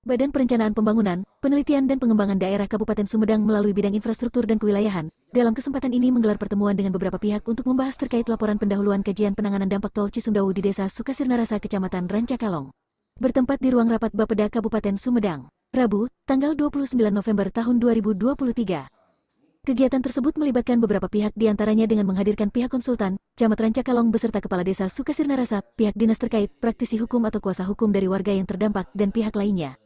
Badan Perencanaan Pembangunan, Penelitian dan Pengembangan Daerah Kabupaten Sumedang melalui bidang infrastruktur dan kewilayahan, dalam kesempatan ini menggelar pertemuan dengan beberapa pihak untuk membahas terkait laporan pendahuluan kajian penanganan dampak tol Cisumdawu di Desa Sukasirnarasa, Kecamatan Rancakalong. Bertempat di ruang rapat Bapeda Kabupaten Sumedang, Rabu, tanggal 29 November tahun 2023. Kegiatan tersebut melibatkan beberapa pihak diantaranya dengan menghadirkan pihak konsultan, Camat Rancakalong beserta Kepala Desa Sukasirnarasa, pihak dinas terkait, praktisi hukum atau kuasa hukum dari warga yang terdampak, dan pihak lainnya.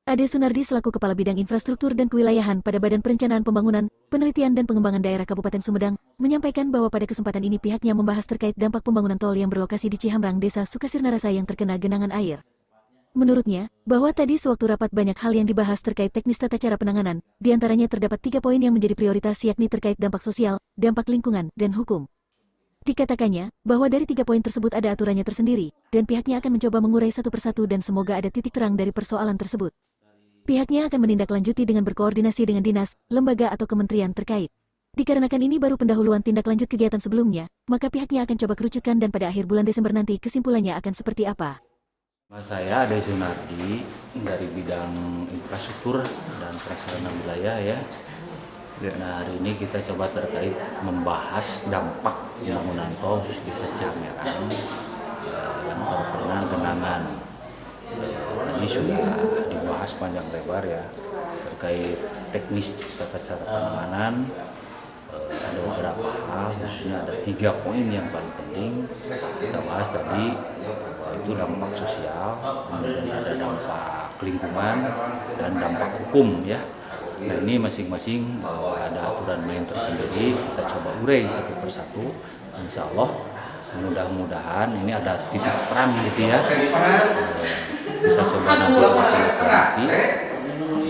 Ade Sunardi selaku Kepala Bidang Infrastruktur dan Kewilayahan pada Badan Perencanaan Pembangunan, Penelitian dan Pengembangan Daerah Kabupaten Sumedang, menyampaikan bahwa pada kesempatan ini pihaknya membahas terkait dampak pembangunan tol yang berlokasi di Cihamrang, Desa Sukasirnarasa yang terkena genangan air. Menurutnya, bahwa tadi sewaktu rapat banyak hal yang dibahas terkait teknis tata cara penanganan, diantaranya terdapat 3 poin yang menjadi prioritas yakni terkait dampak sosial, dampak lingkungan, dan hukum. Dikatakannya, bahwa dari 3 poin tersebut ada aturannya tersendiri, dan pihaknya akan mencoba mengurai satu persatu dan semoga ada titik terang dari persoalan tersebut. Pihaknya akan menindaklanjuti dengan berkoordinasi dengan dinas, lembaga atau kementerian terkait. Dikarenakan ini baru pendahuluan tindak lanjut kegiatan sebelumnya, maka pihaknya akan coba kerucutkan dan pada akhir bulan Desember nanti kesimpulannya akan seperti apa. Saya Ade Sunardi dari bidang infrastruktur dan prasarana wilayah ya. Nah, hari ini kita coba terkait membahas dampak pembangunan tol di Desa Cihamrang yang terkena genangan. Tadi sudah dibahas panjang lebar ya terkait teknis tata cara penanganan. Ada beberapa hal, khususnya ada 3 poin yang paling penting kita bahas tadi, itu dampak sosial, kemudian ada dampak lingkungan dan dampak hukum ya. Nah, ini masing-masing ada aturan main tersendiri, kita coba urai satu persatu. Insya Allah mudah-mudahan ini ada titik terang gitu ya. Kita coba nanti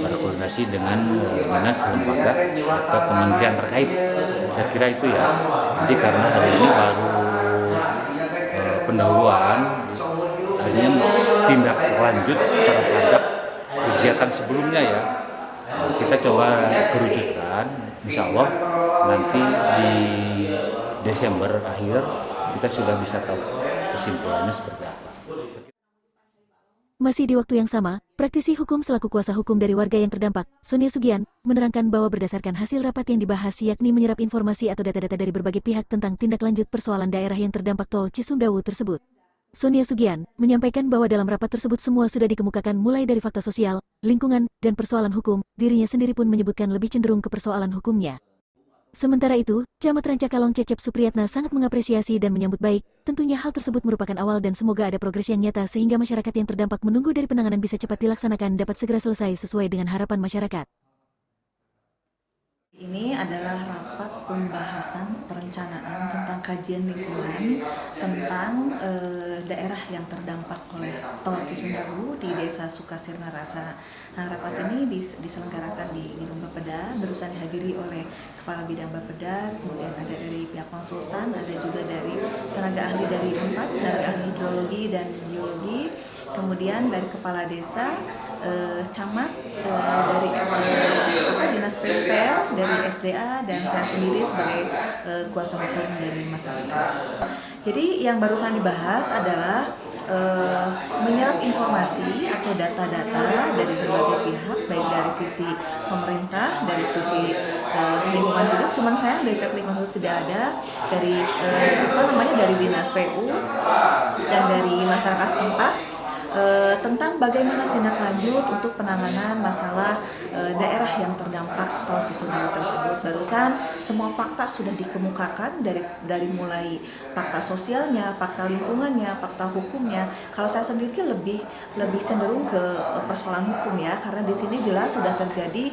berkoordinasi dengan dinas, lembaga atau kementerian terkait. Saya kira itu ya. Jadi karena hari ini baru pendahuluan, artinya tindak lanjut terhadap kegiatan sebelumnya ya. Kita coba kerucutkan, insya Allah nanti di Desember akhir kita sudah bisa tahu kesimpulannya seperti apa. Masih di waktu yang sama, praktisi hukum selaku kuasa hukum dari warga yang terdampak, Sonia Sugian, menerangkan bahwa berdasarkan hasil rapat yang dibahas yakni menyerap informasi atau data-data dari berbagai pihak tentang tindak lanjut persoalan daerah yang terdampak tol Cisumdawu tersebut. Sonia Sugian menyampaikan bahwa dalam rapat tersebut semua sudah dikemukakan mulai dari fakta sosial, lingkungan, dan persoalan hukum, dirinya sendiri pun menyebutkan lebih cenderung ke persoalan hukumnya. Sementara itu, Camat Rancakalong Cecep Supriyatna sangat mengapresiasi dan menyambut baik, tentunya hal tersebut merupakan awal dan semoga ada progres yang nyata sehingga masyarakat yang terdampak menunggu dari penanganan bisa cepat dilaksanakan dapat segera selesai sesuai dengan harapan masyarakat. Ini adalah rapat pembahasan perencanaan tentang kajian lingkungan tentang daerah yang terdampak oleh tol Cisumdawu di Desa Sukasirnarasa. Nah, rapat ini diselenggarakan di Gedung Bapeda, berusaha dihadiri oleh Kepala Bidang Bapeda, kemudian ada dari pihak konsultan, ada juga dari tenaga ahli dari UNPAD, dari ahli hidrologi dan geologi, kemudian dari Kepala Desa, camat, dari dinas PUPR, dari SDA, dan saya sendiri sebagai kuasa hukum dari masyarakat. Jadi yang barusan dibahas adalah menyerap informasi atau data-data dari berbagai pihak, baik dari sisi pemerintah, dari sisi lingkungan hidup. Cuman sayang dari pihak lingkungan hidup tidak ada, dari dari dinas PU dan dari masyarakat setempat. Tentang bagaimana tindak lanjut untuk penanganan masalah daerah yang terdampak tol Cisumdawu tersebut. Barusan semua fakta sudah dikemukakan dari mulai fakta sosialnya, fakta lingkungannya, fakta hukumnya. Kalau saya sendiri lebih cenderung ke persoalan hukum ya, karena di sini jelas sudah terjadi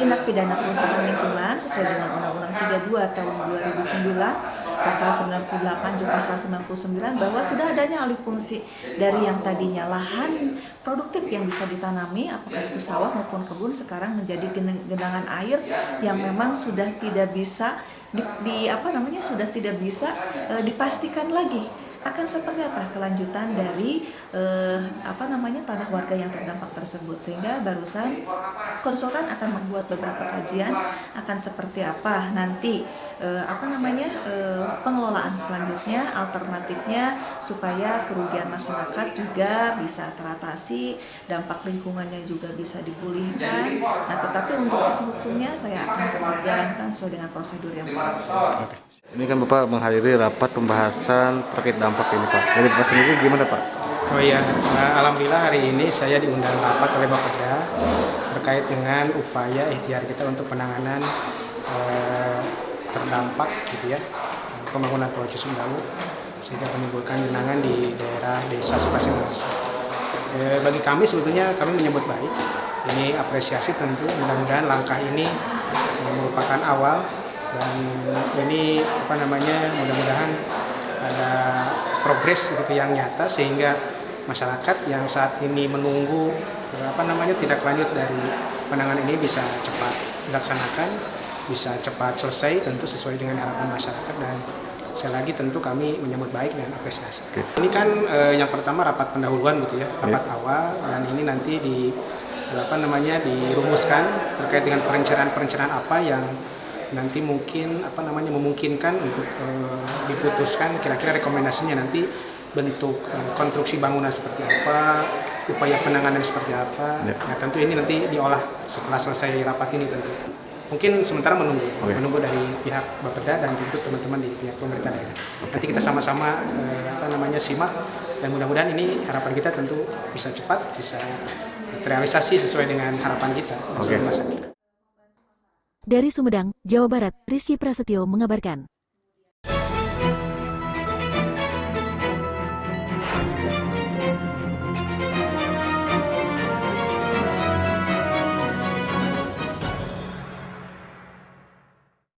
tindak pidana kerusakan lingkungan sesuai dengan Undang-Undang 32 tahun 2009. Pasal 98 juga pasal 99 bahwa sudah adanya alih fungsi dari yang tadinya lahan produktif yang bisa ditanami, apakah itu sawah maupun kebun, sekarang menjadi genangan air yang memang sudah tidak bisa sudah tidak bisa dipastikan lagi akan seperti apa kelanjutan dari tanah warga yang terdampak tersebut, sehingga barusan konsultan akan membuat beberapa kajian akan seperti apa nanti pengelolaan selanjutnya, alternatifnya supaya kerugian masyarakat juga bisa teratasi, dampak lingkungannya juga bisa dipulihkan. Nah, tetapi untuk sisi hukumnya saya akan tetap jalankan sesuai dengan prosedur yang berlaku. Oke. Ini kan Bapak menghadiri rapat pembahasan terkait dampak ini Pak. Dari Bapak sendiri gimana Pak? Oh iya, alhamdulillah hari ini saya diundang rapat oleh Bapeda terkait dengan upaya ikhtiar kita untuk penanganan terdampak gitu ya, pembangunan tol Cisumdawu sehingga menimbulkan genangan di daerah desa Sukasirnarasa. Bagi kami sebetulnya kami menyambut baik. Ini apresiasi tentu, mudah-mudahan langkah ini merupakan awal dan ini mudah-mudahan ada progres begitu yang nyata sehingga masyarakat yang saat ini menunggu tindak lanjut dari penanganan ini bisa cepat dilaksanakan, bisa cepat selesai tentu sesuai dengan harapan masyarakat. Dan sekali lagi tentu kami menyambut baik dan apresiasi. Ini kan yang pertama rapat pendahuluan gitu ya, rapat awal, dan ini nanti dirumuskan terkait dengan perencanaan apa yang nanti mungkin memungkinkan untuk diputuskan kira-kira rekomendasinya nanti bentuk konstruksi bangunan seperti apa, upaya penanganan seperti apa. Nah, tentu ini nanti diolah setelah selesai rapat ini tentu. Mungkin sementara menunggu dari pihak Bapeda dan tentu teman-teman di pihak pemerintah daerah. Nanti kita sama-sama simak dan mudah-mudahan ini harapan kita tentu bisa cepat, bisa terrealisasi sesuai dengan harapan kita. Dari Sumedang, Jawa Barat, Rizky Prasetyo mengabarkan.